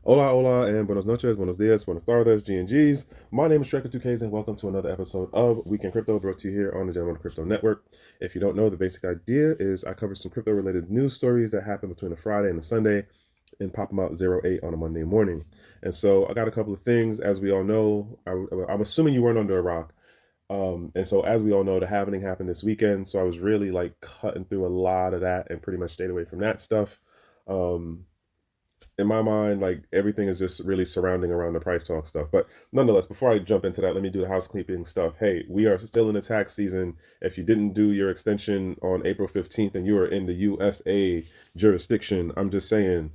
Hola, and buenos noches, buenos dias, buenas tardes, GnGs. My name is Trekkw2ks, and welcome to another episode of Weekend Crypto, brought to you here on the Gentleman Crypto Network. If you don't know, the basic idea is I cover some crypto-related news stories that happen between a Friday and a Sunday, and pop them out 08 on a Monday morning. And so I got a couple of things. As we all know, I'm assuming you weren't under a rock. And so as we all know, the halving happened this weekend. So I was really like cutting through a lot of that and pretty much stayed away from that stuff. In my mind, like everything is just really surrounding around the price talk stuff. But nonetheless, before I jump into that, let me do the housekeeping stuff. Hey, we are still in the tax season. If you didn't do your extension on April 15th and you are in the USA jurisdiction, I'm just saying,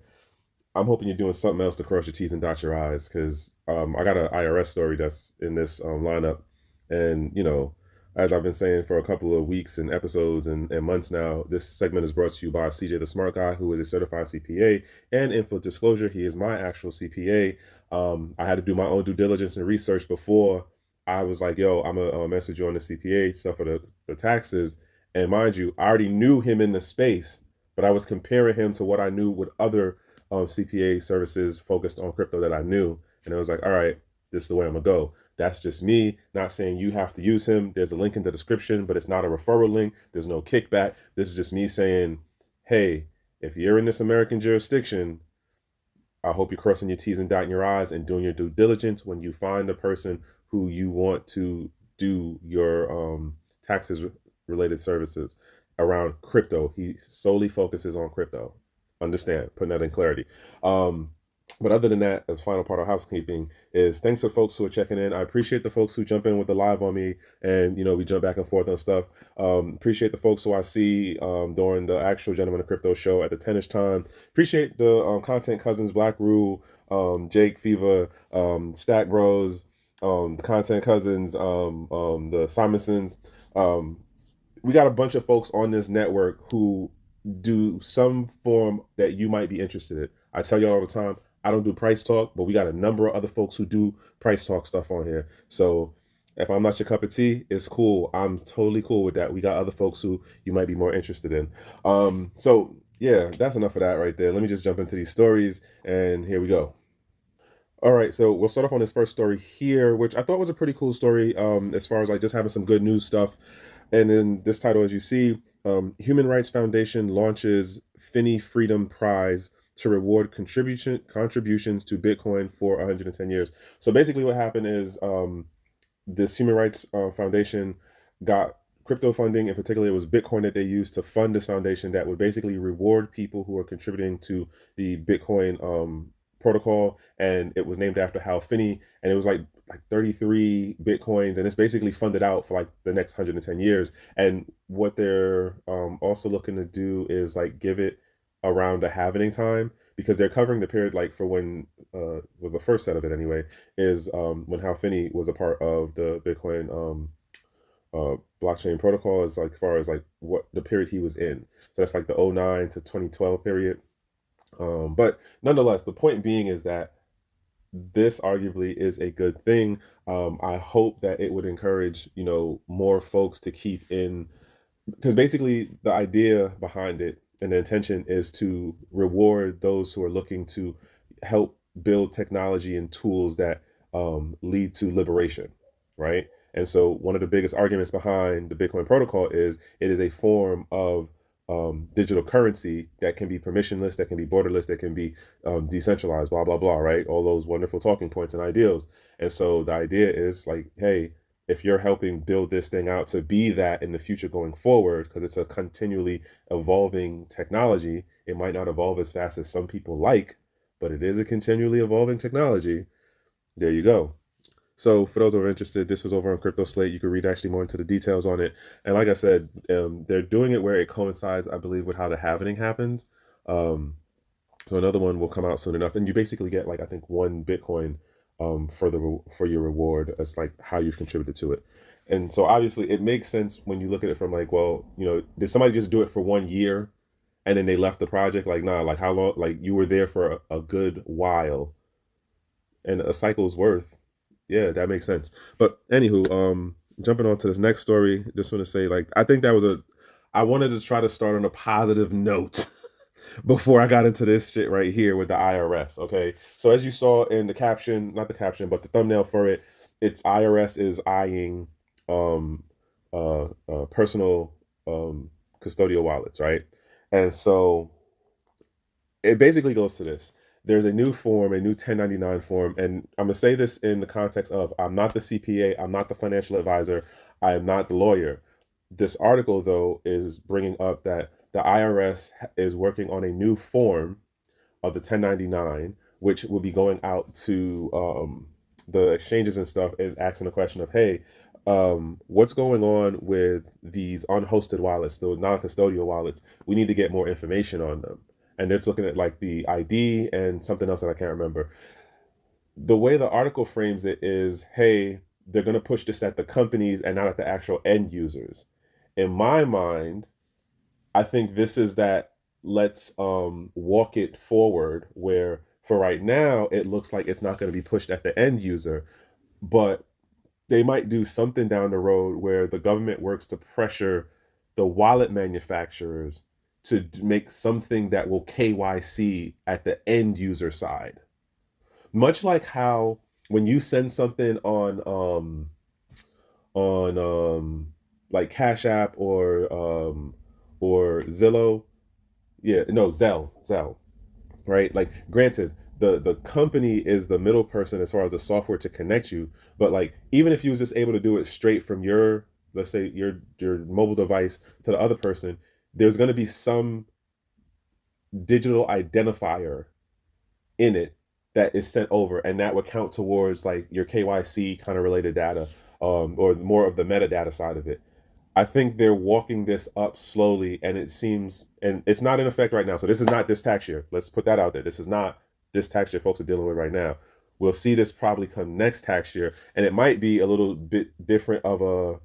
I'm hoping you're doing something else to cross your T's and dot your I's, because I got an IRS story that's in this lineup. And, you know, as I've been saying for a couple of weeks and episodes and months now, this segment is brought to you by CJ the Smart Guy, who is a certified CPA. And in full disclosure, he is my actual CPA. I had to do my own due diligence and research before I was like, yo, I'm going to message you on the CPA stuff for the taxes. And mind you, I already knew him in the space, but I was comparing him to what I knew with other CPA services focused on crypto that I knew. And I was like, all right, this is the way I'm going to go. That's just me, not saying you have to use him. There's a link in the description, but it's not a referral link. There's no kickback. This is just me saying, hey, if you're in this American jurisdiction, I hope you're crossing your T's and dotting your I's and doing your due diligence when you find the person who you want to do your taxes related services around crypto. He solely focuses on crypto. Understand, putting that in clarity. But other than that, as final part of housekeeping is thanks to folks who are checking in. I appreciate the folks who jump in with the live on me and, you know, we jump back and forth on stuff. Appreciate the folks who I see during the actual Gentleman of Crypto show at the 10ish time. Appreciate the content cousins, Black Rule, Jake Fever, Stack Bros, content cousins, the Simonsons. We got a bunch of folks on this network who do some form that you might be interested in. I tell you all the time, I don't do price talk, but we got a number of other folks who do price talk stuff on here. So if I'm not your cup of tea, it's cool. I'm totally cool with that. We got other folks who you might be more interested in. So yeah, that's enough of that right there. Let me just jump into these stories, and here we go. All right, so we'll start off on this first story here, which I thought was a pretty cool story as far as like just having some good news stuff. And in this title, as you see, Human Rights Foundation launches Finney Freedom Prize to reward contributions to Bitcoin for 110 years. So basically what happened is this Human Rights Foundation got crypto funding. In particular, it was Bitcoin that they used to fund this foundation that would basically reward people who are contributing to the Bitcoin protocol. And it was named after Hal Finney. And it was like 33 Bitcoins. And it's basically funded out for like the next 110 years. And what they're also looking to do is like give it around the halving time, because they're covering the period like for when well, the first set of it anyway is when Hal Finney was a part of the Bitcoin blockchain protocol, as like far as like what the period he was in. So that's like the 09 to 2012 period. But nonetheless, the point being is that this arguably is a good thing. I hope that it would encourage, you know, more folks to keep in, because basically the idea behind it and the intention is to reward those who are looking to help build technology and tools that lead to liberation, right? And so one of the biggest arguments behind the Bitcoin protocol is it is a form of digital currency that can be permissionless, that can be borderless, that can be decentralized, blah, blah, blah, right? All those wonderful talking points and ideals. And so the idea is like, hey, if you're helping build this thing out to be that in the future going forward, because it's a continually evolving technology, it might not evolve as fast as some people like, but it is a continually evolving technology. There you go. So for those who are interested, this was over on Crypto Slate. You can read actually more into the details on it. And like I said, they're doing it where it coincides, I believe, with how the halving happens. So another one will come out soon enough. And you basically get like, I think 1 Bitcoin for your reward as like how you've contributed to it. And so obviously it makes sense when you look at it from like, well, you know, did somebody just do it for 1 year and then they left the project. Like, nah, like how long? Like you were there for a good while, and a cycle's worth. Yeah, that makes sense. But anywho, jumping on to this next story, just want to say, like, I think that was I wanted to try to start on a positive note before I got into this shit right here with the IRS. Okay, so as you saw in the caption, not the caption, but the thumbnail for it, it's IRS is eyeing personal custodial wallets, right? And so it basically goes to this. There's a new form, a new 1099 form, and I'm gonna say this in the context of I'm not the CPA, I'm not the financial advisor, I am not the lawyer. This article, though, is bringing up that the IRS is working on a new form of the 1099, which will be going out to the exchanges and stuff and asking the question of, hey, what's going on with these unhosted wallets, the non-custodial wallets? We need to get more information on them. And it's looking at like the ID and something else that I can't remember. The way the article frames it is, hey, they're going to push this at the companies and not at the actual end users. In my mind, I think this is that let's walk it forward, where for right now it looks like it's not going to be pushed at the end user, but they might do something down the road where the government works to pressure the wallet manufacturers to make something that will KYC at the end user side. Much like how when you send something on like Cash App or Zillow, yeah, no, Zelle, right? Like, granted, the company is the middle person as far as the software to connect you, but like even if you was just able to do it straight from your, let's say, your mobile device to the other person, there's going to be some digital identifier in it that is sent over, and that would count towards like your KYC kind of related data, or more of the metadata side of it. I think they're walking this up slowly, and it seems, and it's not in effect right now. So this is not this tax year. Let's put that out there. This is not this tax year folks are dealing with right now. We'll see this probably come next tax year, and it might be a little bit different of a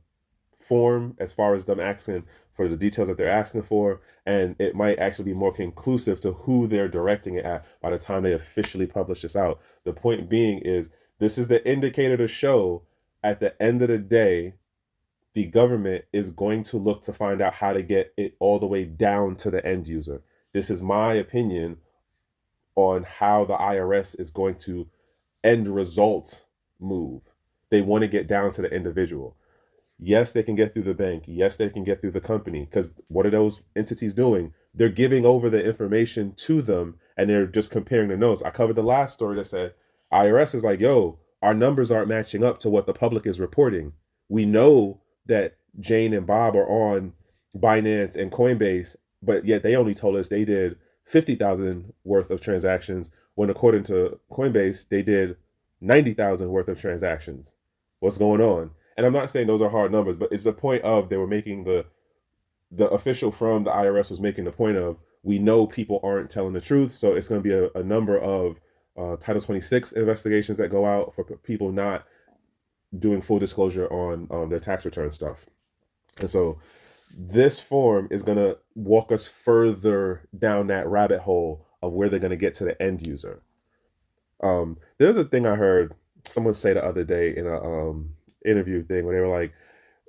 form as far as them asking for the details that they're asking for, and it might actually be more conclusive to who they're directing it at by the time they officially publish this out. The point being is this is the indicator to show at the end of the day, the government is going to look to find out how to get it all the way down to the end user. This is my opinion on how the IRS is going to end result move. They want to get down to the individual. Yes, they can get through the bank. Yes, they can get through the company. Because what are those entities doing? They're giving over the information to them, and they're just comparing the notes. I covered the last story that said IRS is like, yo, our numbers aren't matching up to what the public is reporting. We know that Jane and Bob are on Binance and Coinbase, but yet they only told us they did 50,000 worth of transactions, when according to Coinbase, they did 90,000 worth of transactions. What's going on? And I'm not saying those are hard numbers, but it's the point of they were making the official from the IRS was making the point of, we know people aren't telling the truth, so it's going to be a number of Title 26 investigations that go out for people not doing full disclosure on their tax return stuff. And so this form is going to walk us further down that rabbit hole of where they're going to get to the end user. There's a thing I heard someone say the other day in a interview thing where they were like,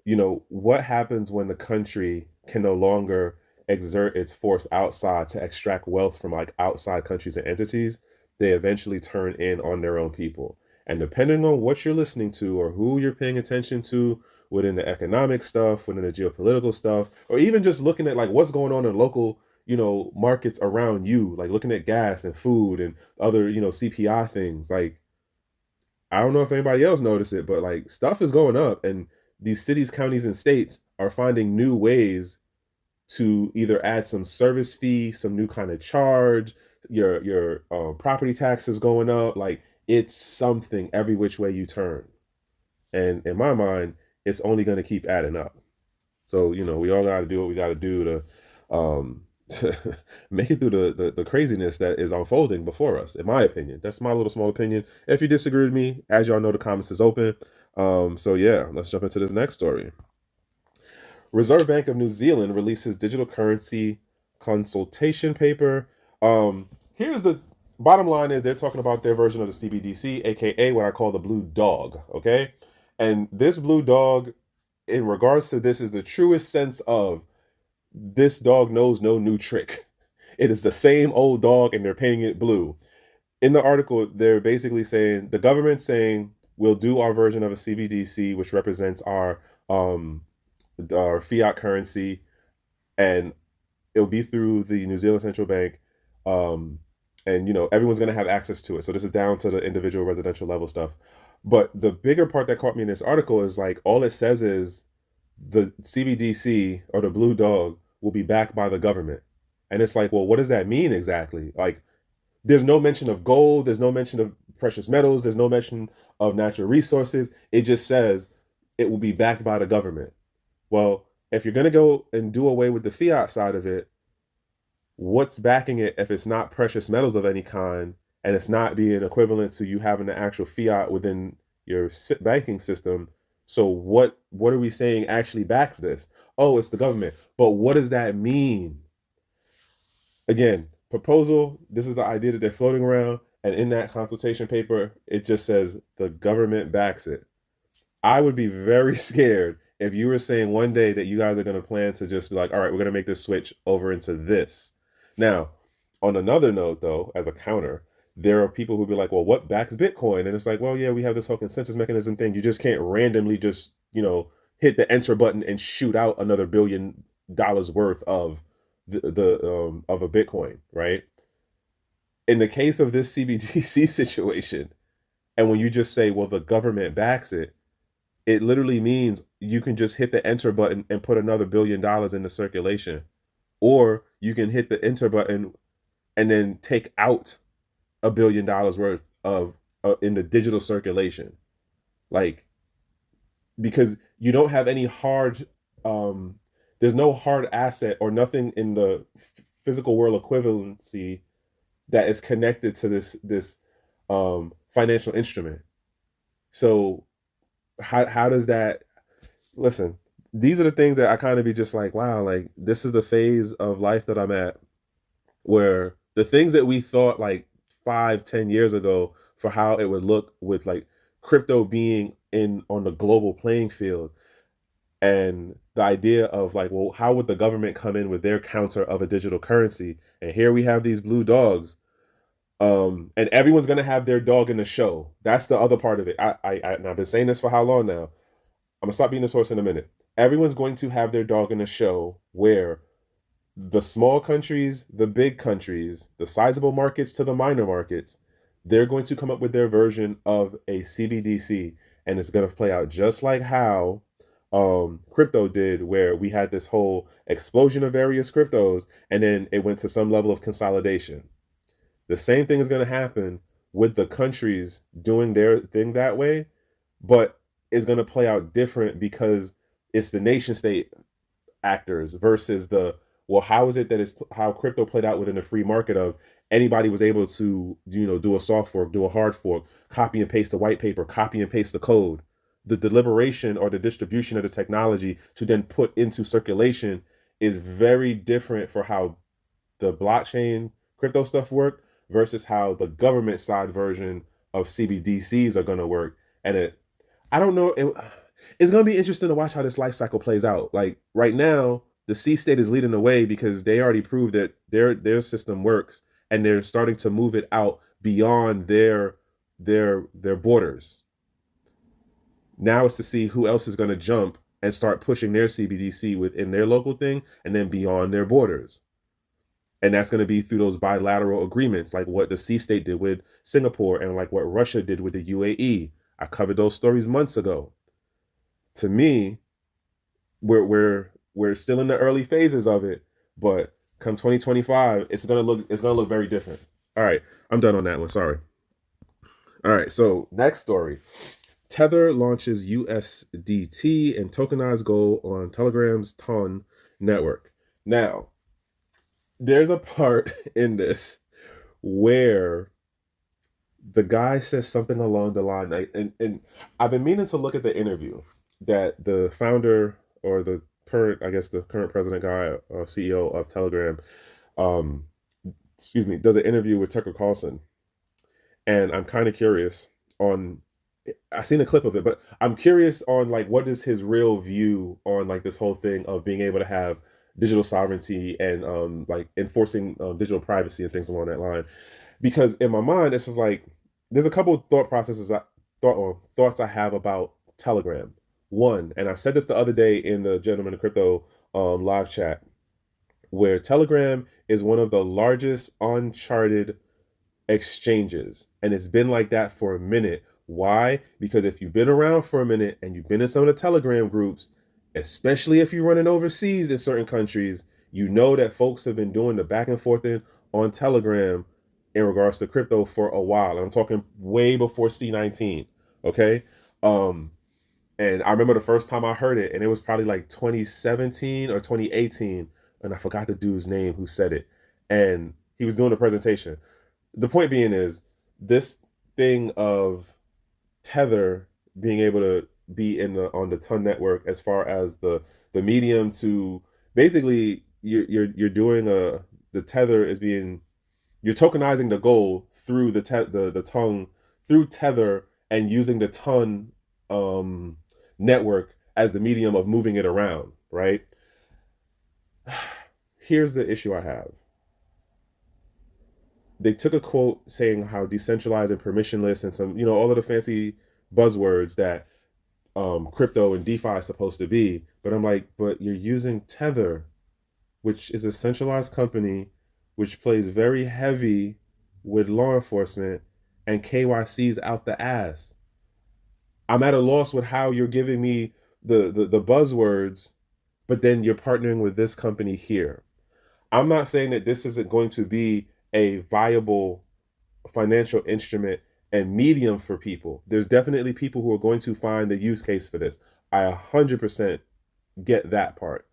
you know, what happens when the country can no longer exert its force outside to extract wealth from like outside countries and entities? They eventually turn in on their own people. And depending on what you're listening to or who you're paying attention to within the economic stuff, within the geopolitical stuff, or even just looking at like what's going on in local, you know, markets around you, like looking at gas and food and other, you know, CPI things, like, I don't know if anybody else noticed it, but like stuff is going up, and these cities, counties, and states are finding new ways to either add some service fee, some new kind of charge, your property taxes going up. Like, it's something every which way you turn. And in my mind, it's only going to keep adding up. So, you know, we all got to do what we got to do to make it through the craziness that is unfolding before us, in my opinion. That's my little small opinion. If you disagree with me, as y'all know, the comments is open. So yeah, let's jump into this next story. Reserve Bank of New Zealand releases digital currency consultation paper. Here's the bottom line is they're talking about their version of the CBDC, aka what I call the blue dog. Okay. And this blue dog, in regards to this, is the truest sense of this dog knows no new trick. It is the same old dog and they're painting it blue. In the article, they're basically saying the government's saying we'll do our version of a CBDC, which represents our fiat currency, and it'll be through the New Zealand Central Bank. And everyone's going to have access to it. So this is down to the individual residential level stuff. But the bigger part that caught me in this article is like all it says is the CBDC or the blue dog will be backed by the government. And it's like, well, what does that mean exactly? Like, there's no mention of gold, there's no mention of precious metals, there's no mention of natural resources. It just says it will be backed by the government. Well, if you're going to go and do away with the fiat side of it, what's backing it if it's not precious metals of any kind, and it's not being equivalent to you having the actual fiat within your banking system? So what are we saying actually backs this? Oh, it's the government. But what does that mean? Again, proposal, this is the idea that they're floating around, and in that consultation paper, it just says the government backs it. I would be very scared if you were saying one day that you guys are going to plan to just be like, all right, we're going to make this switch over into this. Now, on another note, though, as a counter, there are people who be like, well, what backs Bitcoin? And it's like, well, yeah, we have this whole consensus mechanism thing. You just can't randomly just, hit the enter button and shoot out another $1 billion worth of of a Bitcoin, right? In the case of this CBDC situation, and when you just say, well, the government backs it, it literally means you can just hit the enter button and put another $1 billion into circulation. Or you can hit the enter button and then take out $1 billion worth of in the digital circulation. Like, because you don't have any hard, there's no hard asset or nothing in the physical world equivalency that is connected to this financial instrument. So how does that, listen, these are the things that I kind of be just like, wow, like this is the phase of life that I'm at where the things that we thought like 5-10 years ago for how it would look with like crypto being on the global playing field, and the idea of like, well, how would the government come in with their counter of a digital currency? And here we have these blue dogs, and everyone's gonna have their dog in the show. That's the other part of it. And I've been saying this for how long now? I'm gonna stop being this horse in a minute. Everyone's going to have their dog in the show, where the small countries, the big countries, the sizable markets to the minor markets, they're going to come up with their version of a CBDC, and it's going to play out just like how crypto did, where we had this whole explosion of various cryptos, and then it went to some level of consolidation. The same thing is going to happen with the countries doing their thing that way, but it's going to play out different because it's the nation state actors versus well, how is it that it's how crypto played out within the free market of anybody was able to, do a soft fork, do a hard fork, copy and paste the white paper, copy and paste the code. The deliberation or the distribution of the technology to then put into circulation is very different for how the blockchain crypto stuff worked versus how the government side version of CBDCs are going to work. And I don't know, it's going to be interesting to watch how this life cycle plays out. Like right now, the C state is leading the way because they already proved that their system works, and they're starting to move it out beyond their borders. Now it's to see who else is going to jump and start pushing their CBDC within their local thing and then beyond their borders. And that's going to be through those bilateral agreements, like what the C state did with Singapore and like what Russia did with the UAE. I covered those stories months ago. To me, we're still in the early phases of it, but come 2025, it's gonna look very different. All right, I'm done on that one. Sorry. All right, so next story. Tether launches USDT and tokenized gold on Telegram's Ton network. Now, there's a part in this where the guy says something along the line, and I've been meaning to look at the interview that the founder or the current, I guess the current president guy, CEO of Telegram, um, does an interview with Tucker Carlson, and I'm kind of curious on. I seen a clip of it, but I'm curious on like what is his real view on like this whole thing of being able to have digital sovereignty and like enforcing digital privacy and things along that line. Because in my mind, it's just like there's a couple of thoughts I have about Telegram. One, and I said this the other day in the Gentleman of Crypto live chat, where Telegram is one of the largest uncharted exchanges, and it's been like that for a minute. Why? Because if you've been around for a minute and you've been in some of the Telegram groups, especially if you're running overseas in certain countries, you know that folks have been doing the back and forth on Telegram in regards to crypto for a while. And I'm talking way before C19. Okay. And I remember the first time I heard it, and it was probably like 2017 or 2018, and I forgot the dude's name who said it. And he was doing a presentation. The point being is this thing of Tether being able to be on the Ton network, as far as the medium to basically you're doing the Tether is being, you're tokenizing the gold through the Ton through Tether, and using the Ton network as the medium of moving it around, right? Here's the issue I have. They took a quote saying how decentralized and permissionless and some, all of the fancy buzzwords that crypto and DeFi is supposed to be. But I'm like, but you're using Tether, which is a centralized company, which plays very heavy with law enforcement and KYC's out the ass. I'm at a loss with how you're giving me the buzzwords, but then you're partnering with this company here. I'm not saying that this isn't going to be a viable financial instrument and medium for people. There's definitely people who are going to find the use case for this. I 100% get that part.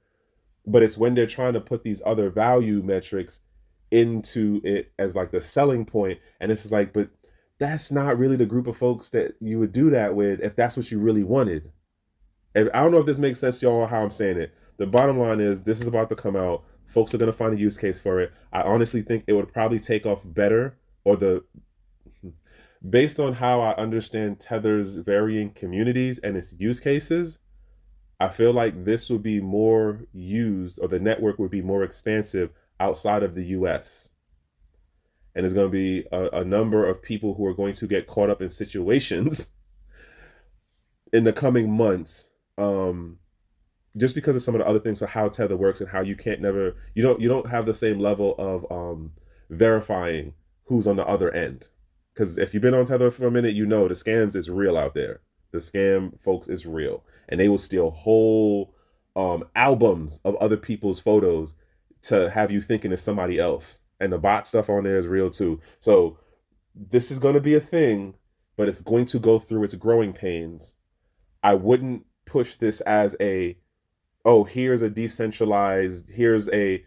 But it's when they're trying to put these other value metrics into it as like the selling point, and it's just like, but that's not really the group of folks that you would do that with if that's what you really wanted. And I don't know if this makes sense to y'all, how I'm saying it. The bottom line is this is about to come out. Folks are going to find a use case for it. I honestly think it would probably take off better, or based on how I understand Tether's varying communities and its use cases, I feel like this would be more used, or the network would be more expansive outside of the US. And there's going to be a number of people who are going to get caught up in situations in the coming months, just because of some of the other things for how Tether works and how you don't have the same level of verifying who's on the other end. Because if you've been on Tether for a minute, the scams is real out there. The scam, folks, is real, and they will steal whole albums of other people's photos to have you thinking it's somebody else. And the bot stuff on there is real too. So this is going to be a thing, but it's going to go through its growing pains. I wouldn't push this as here's a decentralized, here's a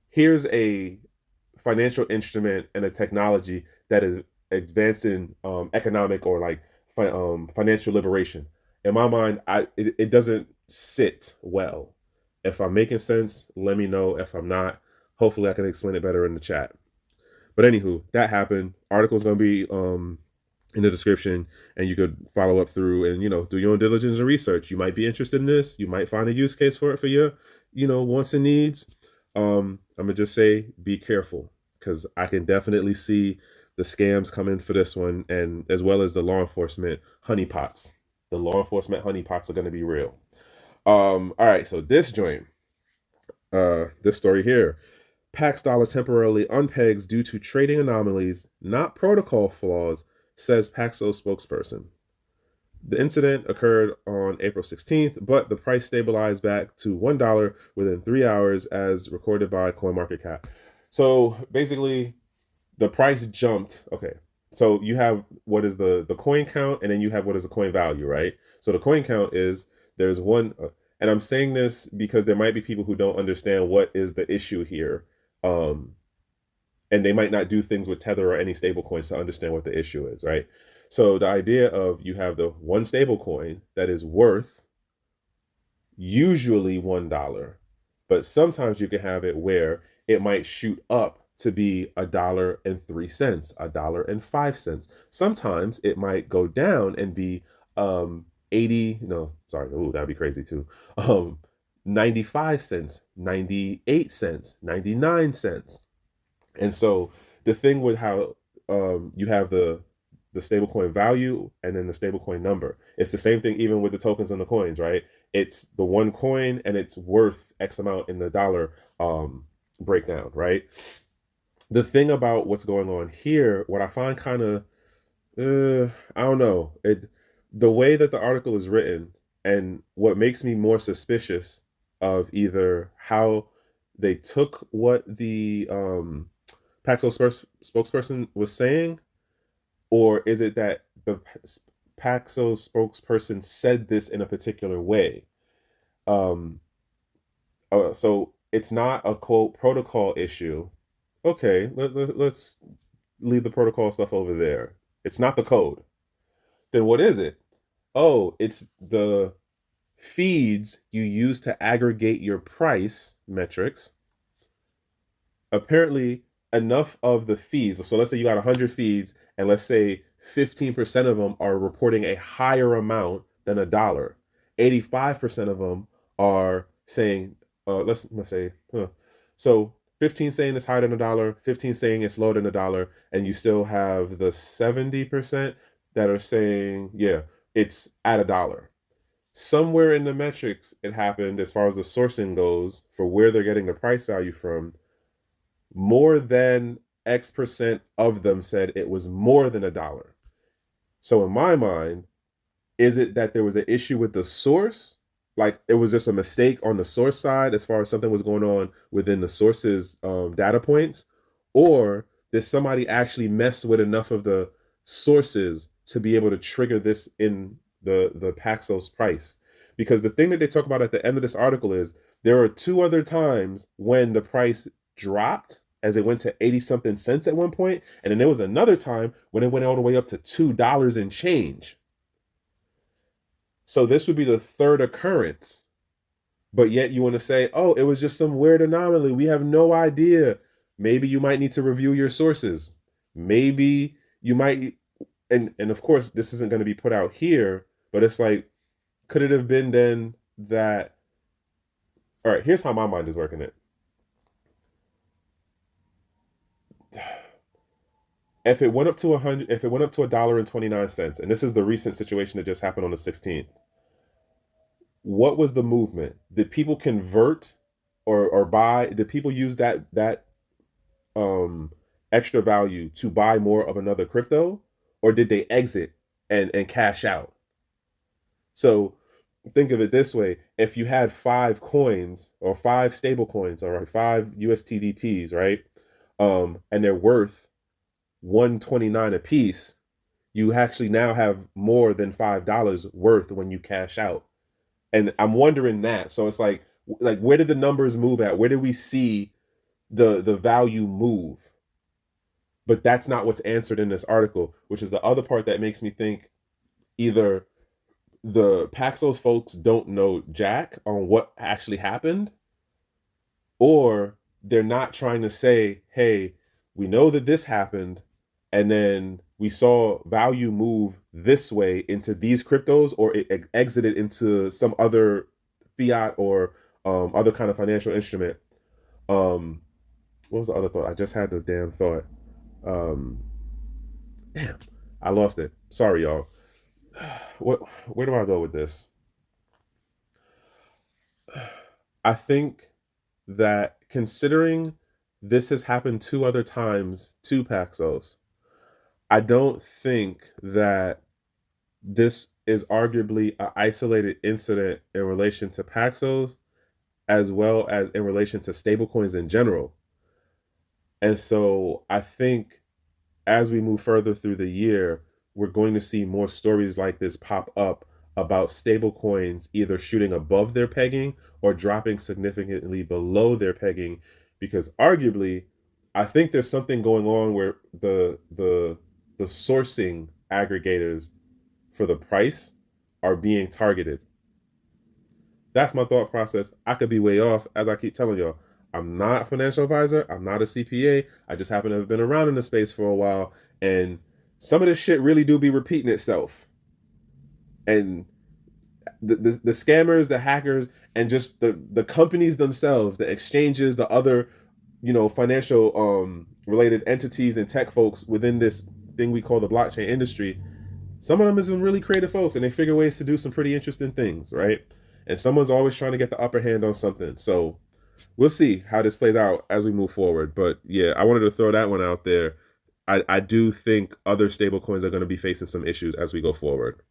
here's a financial instrument and a technology that is advancing economic or like financial liberation. In my mind, it doesn't sit well. If I'm making sense, let me know. If I'm not, hopefully I can explain it better in the chat. But anywho, that happened. Article's gonna be in the description, and you could follow up through and do your own diligence and research. You might be interested in this. You might find a use case for it for your wants and needs. I'm gonna just say be careful, because I can definitely see the scams coming for this one, and as well as the law enforcement honeypots. The law enforcement honeypots are going to be real. All right, so this joint, this story here, Pax dollar temporarily unpegs due to trading anomalies, not protocol flaws, says Paxos spokesperson. The incident occurred on April 16th, but the price stabilized back to $1 within 3 hours, as recorded by CoinMarketCap. So basically, the price jumped. Okay, so you have what is the coin count, and then you have what is the coin value, right? So the coin count is there's one, and I'm saying this because there might be people who don't understand what is the issue here, and they might not do things with Tether or any stable coins to understand what the issue is, right? So the idea of you have the one stable coin that is worth usually $1, but sometimes you can have it where it might shoot up to be $1.03, $1.05. Sometimes it might go down and be 80, no, sorry, oh, that'd be crazy too. 95 cents, 98 cents, 99 cents. And so the thing with how you have the stablecoin value and then the stablecoin number. It's the same thing even with the tokens and the coins, right? It's the one coin and it's worth X amount in the dollar breakdown, right? The thing about what's going on here, what I find kind of, I don't know, the way that the article is written and what makes me more suspicious of either how they took what the Paxos spokesperson was saying, or is it that the Paxos spokesperson said this in a particular way? So it's not a quote protocol issue. Okay, let's leave the protocol stuff over there. It's not the code. Then what is it? Oh, it's the feeds you use to aggregate your price metrics. Apparently, enough of the feeds. So let's say you got 100 feeds, and let's say 15% of them are reporting a higher amount than $1. 85% of them are saying, let's say, so 15 saying it's higher than $1, 15 saying it's lower than $1, and you still have the 70% that are saying, yeah, it's at $1. Somewhere in the metrics, it happened as far as the sourcing goes for where they're getting the price value from. More than X% of them said it was more than $1. So in my mind, is it that there was an issue with the source? Like it was just a mistake on the source side as far as something was going on within the source's data points? Or did somebody actually mess with enough of the sources to be able to trigger this in the Paxos price? Because the thing that they talk about at the end of this article is there are 2 other times when the price dropped as it went to 80 something cents at one point, and then there was another time when it went all the way up to $2 and change. So this would be the 3rd occurrence, but yet you want to say, oh, it was just some weird anomaly, we have no idea. Maybe you might need to review your sources. Maybe you might, and of course this isn't going to be put out here, but it's like, could it have been then that, all right, here's how my mind is working it. If it went up to $1.29, and this is the recent situation that just happened on the 16th, what was the movement? Did people convert or buy? Did people use that extra value to buy more of another crypto, or did they exit and cash out? So think of it this way: if you had 5 coins or 5 stable coins, all right, 5 USTDPs, right, and they're worth $1.29 a piece, you actually now have more than $5 worth when you cash out. And I'm wondering that. So it's like where did the numbers move at? Where did we see the value move? But that's not what's answered in this article, which is the other part that makes me think either the Paxos folks don't know jack on what actually happened, or they're not trying to say, hey, we know that this happened, and then we saw value move this way into these cryptos, or it exited into some other fiat or other kind of financial instrument. What was the other thought? I just had this damn thought. Damn, I lost it. Sorry, y'all. Where do I go with this? I think that considering this has happened 2 other times to Paxos, I don't think that this is arguably an isolated incident in relation to Paxos as well as in relation to stablecoins in general. And so I think as we move further through the year, we're going to see more stories like this pop up about stablecoins either shooting above their pegging or dropping significantly below their pegging, because arguably, I think there's something going on where the sourcing aggregators for the price are being targeted. That's my thought process. I could be way off. As I keep telling y'all, I'm not a financial advisor. I'm not a CPA. I just happen to have been around in the space for a while. And some of this shit really do be repeating itself. And the scammers, the hackers, and just the companies themselves, the exchanges, the other, financial related entities and tech folks within this thing we call the blockchain industry, some of them is some really creative folks, and they figure ways to do some pretty interesting things, right? And someone's always trying to get the upper hand on something. So we'll see how this plays out as we move forward. But yeah, I wanted to throw that one out there. I do think other stable coins are going to be facing some issues as we go forward.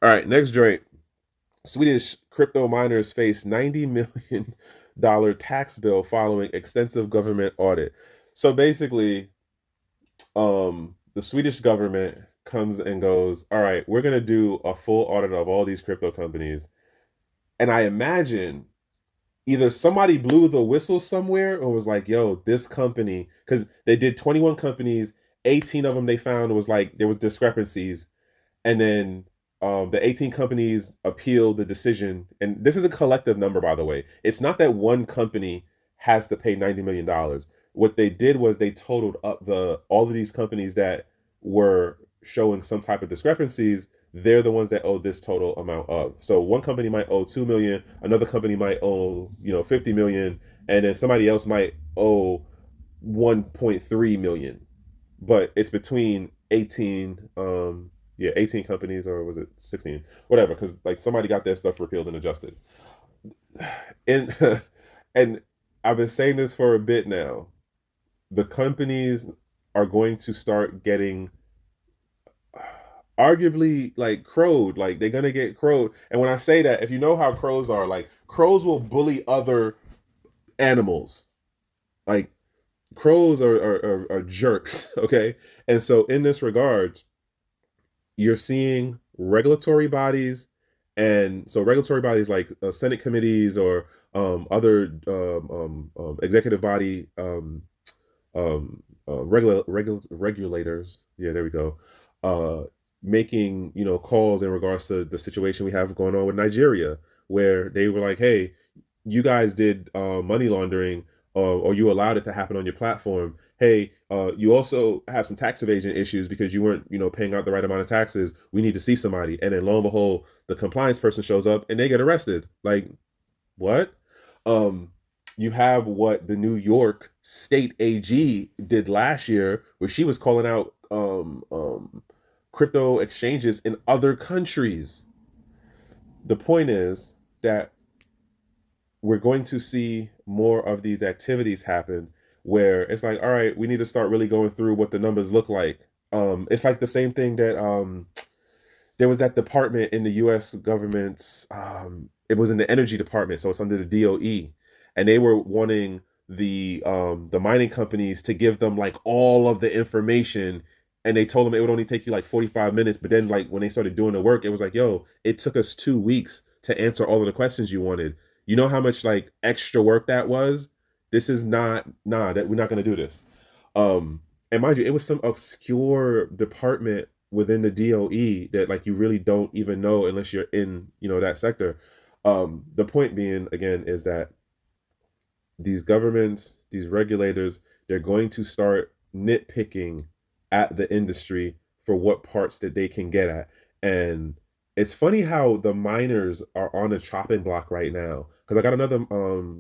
All right, next joint. Swedish crypto miners face $90 million tax bill following extensive government audit. So basically, the Swedish government comes and goes, all right, we're going to do a full audit of all these crypto companies. And I imagine either somebody blew the whistle somewhere or was like, yo, this company, because they did 21 companies, 18 of them they found was like, there was discrepancies. And then the 18 companies appealed the decision. And this is a collective number, by the way. It's not that one company has to pay $90 million. What they did was they totaled up all of these companies that were showing some type of discrepancies. They're the ones that owe this total amount of. So one company might owe 2 million, another company might owe 50 million, and then somebody else might owe 1.3 million. But it's between 18 18 companies, or was it 16, whatever, because like somebody got their stuff repealed and adjusted. And and I've been saying this for a bit now. The companies are going to start getting arguably like crowed, like they're gonna get crowed. And when I say that, if you know how crows are, like crows will bully other animals. Like crows are jerks, okay? And so in this regard, you're seeing regulatory bodies, and so regulatory bodies like Senate committees or other executive body regulators. Yeah, there we go. Making calls in regards to the situation we have going on with Nigeria, where they were like, hey, you guys did money laundering, or you allowed it to happen on your platform. Hey, you also have some tax evasion issues because you weren't paying out the right amount of taxes. We need to see somebody. And then lo and behold, the compliance person shows up and they get arrested. Like, what? You have what the New York State AG did last year, where she was calling out crypto exchanges in other countries. The point is that we're going to see more of these activities happen where it's like, all right, we need to start really going through what the numbers look like. It's like the same thing that there was that department in the US government's, it was in the energy department, so it's under the DOE, and they were wanting the mining companies to give them like all of the information, and they told them it would only take you like 45 minutes. But then like when they started doing the work, it was like, yo, it took us 2 weeks to answer all of the questions you wanted. You know how much like extra work that was? This is not, that we're not going to do this. And mind you, it was some obscure department within the DOE that like you really don't even know unless you're in, that sector. The point being, again, is that these governments, these regulators, they're going to start nitpicking at the industry for what parts that they can get at. And it's funny how the miners are on a chopping block right now, because I got another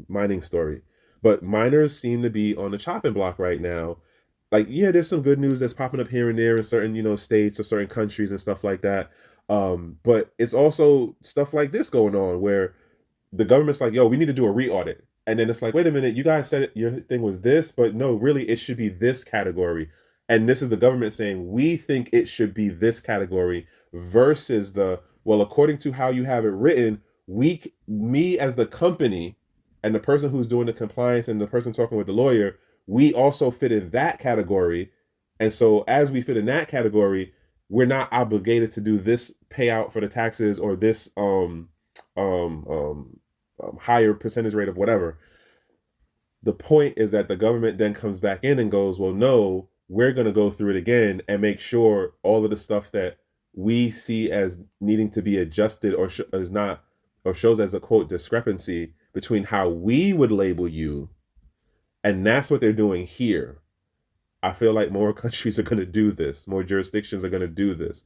mining story, but miners seem to be on a chopping block right now. Like, yeah, there's some good news that's popping up here and there in certain, states or certain countries and stuff like that. But it's also stuff like this going on where the government's like, yo, we need to do a re-audit. And then it's like, wait a minute, you guys said your thing was this, but no, really, it should be this category. And this is the government saying, we think it should be this category versus well, according to how you have it written, me as the company and the person who's doing the compliance and the person talking with the lawyer, we also fit in that category. And so as we fit in that category, we're not obligated to do this payout for the taxes or this higher percentage rate of whatever. The point is that the government then comes back in and goes, well, no, we're going to go through it again and make sure all of the stuff that we see as needing to be adjusted or is not or shows as a quote discrepancy between how we would label you, and that's what they're doing here. I feel like more countries are going to do this, more jurisdictions are going to do this.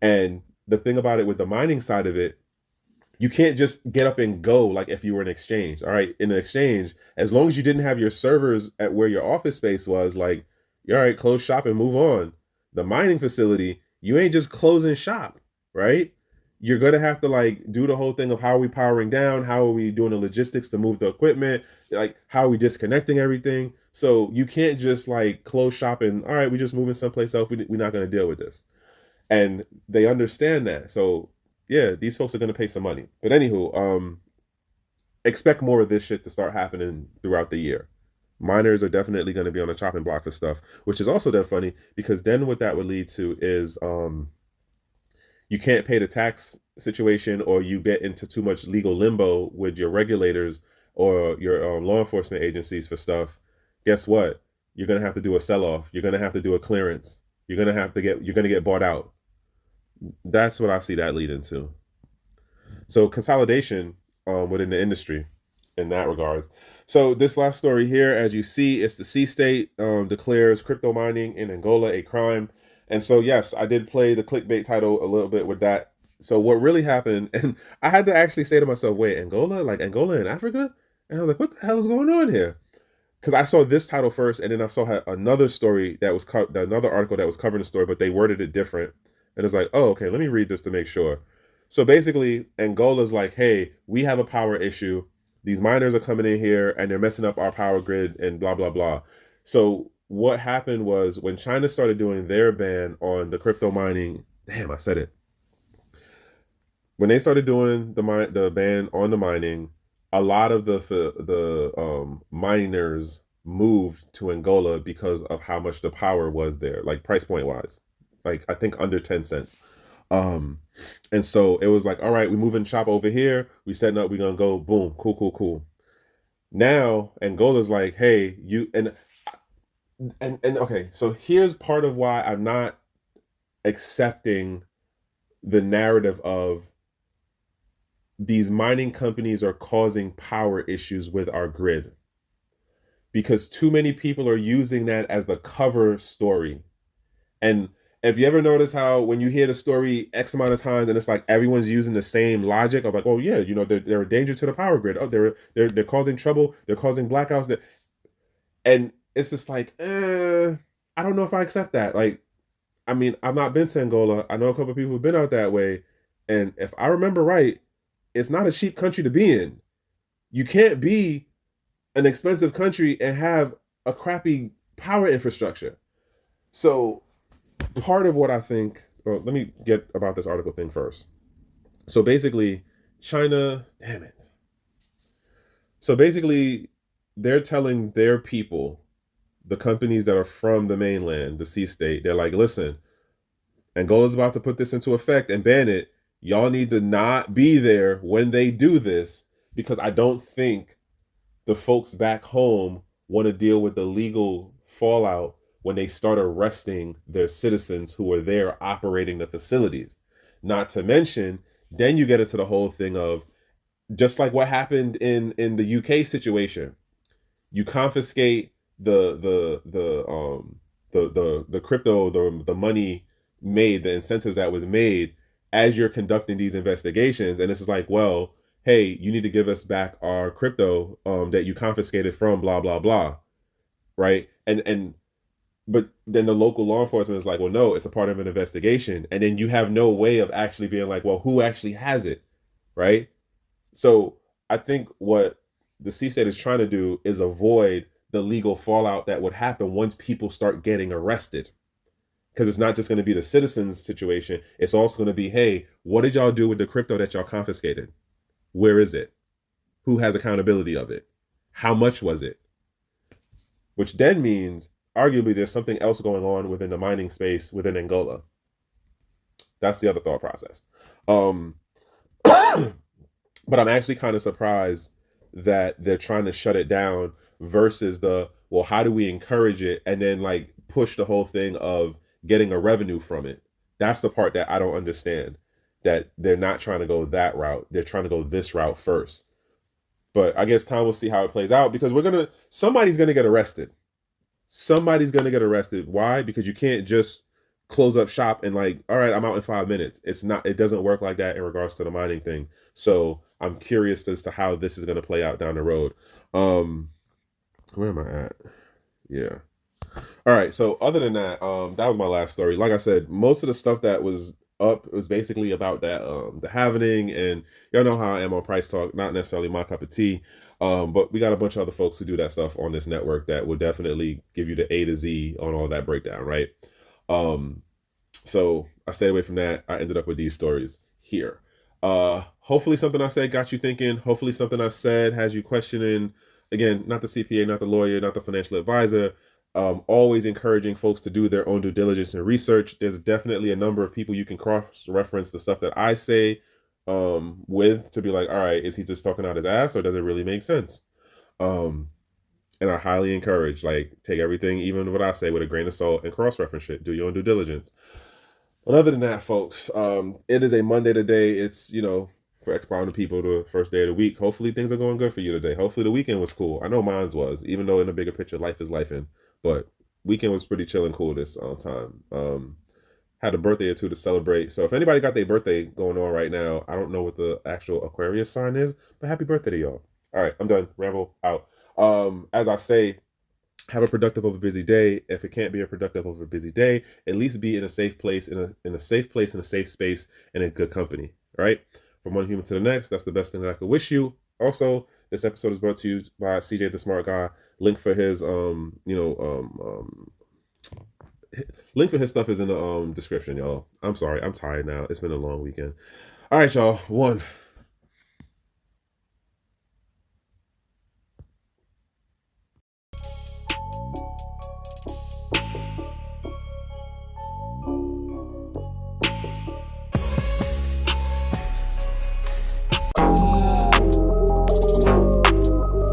And the thing about it with the mining side of it, you can't just get up and go like if you were an exchange. All right, in an exchange, as long as you didn't have your servers at where your office space was, like, all right, close shop and move on. The mining facility, you ain't just closing shop, right? You're gonna have to like do the whole thing of how are we powering down, how are we doing the logistics to move the equipment, like how are we disconnecting everything. So you can't just like close shop and all right, we're just moving someplace else. We're not gonna deal with this, and they understand that. So yeah, these folks are gonna pay some money. But anywho, expect more of this shit to start happening throughout the year. Miners are definitely going to be on the chopping block for stuff, which is also that funny because then what that would lead to is you can't pay the tax situation, or you get into too much legal limbo with your regulators or your law enforcement agencies for stuff. Guess what? You're going to have to do a sell-off. You're going to have to do a clearance. You're going to get bought out. That's what I see that leading to. So consolidation within the industry in that regards. So this last story here, as you see, it's the C state declares crypto mining in Angola a crime. And so, yes, I did play the clickbait title a little bit with that. So what really happened, and I had to actually say to myself, wait, Angola? Like Angola in Africa? And I was like, what the hell is going on here? Because I saw this title first, and then I saw another story that was another article that was covering the story, but they worded it different. And it's like, oh, okay, let me read this to make sure. So basically, Angola's like, hey, we have a power issue. These miners are coming in here and they're messing up our power grid and blah, blah, blah. So what happened was when China started doing their ban on the crypto mining, damn, I said it. When they started doing the ban on the mining, a lot of the miners moved to Angola because of how much the power was there, like price point wise, like I think under 10 cents. And so it was like, all right, we moving shop over here. We setting up, we're going to go boom. Cool. Now Angola's like, hey, you, and okay. So here's part of why I'm not accepting the narrative of these mining companies are causing power issues with our grid, because too many people are using that as the cover story. And if you ever notice how when you hear the story X amount of times and it's like everyone's using the same logic of like, oh yeah, you know, they're a danger to the power grid. Oh, they're causing trouble. They're causing blackouts. And it's just like, I don't know if I accept that. Like, I mean, I've not been to Angola. I know a couple of people who've been out that way. And if I remember right, it's not a cheap country to be in. You can't be an expensive country and have a crappy power infrastructure. So part of what I think, well, let me get about this article thing first. So basically, China, damn it. So basically, they're telling their people, the companies that are from the mainland, the sea state, they're like, listen, Angola's about to put this into effect and ban it. Y'all need to not be there when they do this, because I don't think the folks back home want to deal with the legal fallout when they start arresting their citizens who are there operating the facilities. Not to mention, then you get into the whole thing of just like what happened in the UK situation. You confiscate the crypto, the money made, the incentives that was made as you're conducting these investigations, and this is like, well, hey, you need to give us back our crypto that you confiscated from blah blah blah, right? But then the local law enforcement is like, well, no, it's a part of an investigation. And then you have no way of actually being like, well, who actually has it, right? So I think what the C state is trying to do is avoid the legal fallout that would happen once people start getting arrested. Because it's not just going to be the citizens situation. It's also going to be, hey, what did y'all do with the crypto that y'all confiscated? Where is it? Who has accountability of it? How much was it? Which then means arguably there's something else going on within the mining space within Angola. That's the other thought process. But I'm actually kind of surprised that they're trying to shut it down versus well, how do we encourage it and then like push the whole thing of getting a revenue from it? That's the part that I don't understand. that they're not trying to go that route. They're trying to go this route first. But I guess time will see how it plays out, because somebody's gonna get arrested. Somebody's gonna get arrested. Why? Because you can't just close up shop and like, all right, I'm out in 5 minutes. It doesn't work like that in regards to the mining thing. So I'm curious as to how this is gonna play out down the road. Where am I at? Yeah. All right. So other than that, that was my last story. Like I said, most of the stuff that was up was basically about that, the halvening, and y'all know how I am on price talk. Not necessarily my cup of tea, but we got a bunch of other folks who do that stuff on this network that will definitely give you the A to Z on all that breakdown, right? So I stayed away from that. I ended up with these stories here. Hopefully something I said got you thinking. Hopefully something I said has you questioning. Again, not the CPA, not the lawyer, not the financial advisor. Always encouraging folks to do their own due diligence and research. There's definitely a number of people you can cross-reference the stuff that I say with, to be like, all right, is he just talking out his ass, or does it really make sense? And I highly encourage, like, take everything, even what I say, with a grain of salt and cross-reference it. Do your own due diligence. But other than that, folks, it is a Monday today. It's, for expounding people, the first day of the week. Hopefully things are going good for you today. Hopefully the weekend was cool. I know mine's was, even though in the bigger picture, life is life in. But weekend was pretty chill and cool this time. Had a birthday or two to celebrate. So if anybody got their birthday going on right now, I don't know what the actual Aquarius sign is, but happy birthday to y'all. All right, I'm done. Ramble out. As I say, have a productive over busy day. If it can't be a productive over busy day, at least be in a safe place, in a safe place, in a safe space, and in good company. All right. From one human to the next, that's the best thing that I could wish you. Also, this episode is brought to you by CJ the Smart Guy. Link for his link for his stuff is in the description, y'all. I'm sorry, I'm tired now. It's been a long weekend. All right, y'all. 1,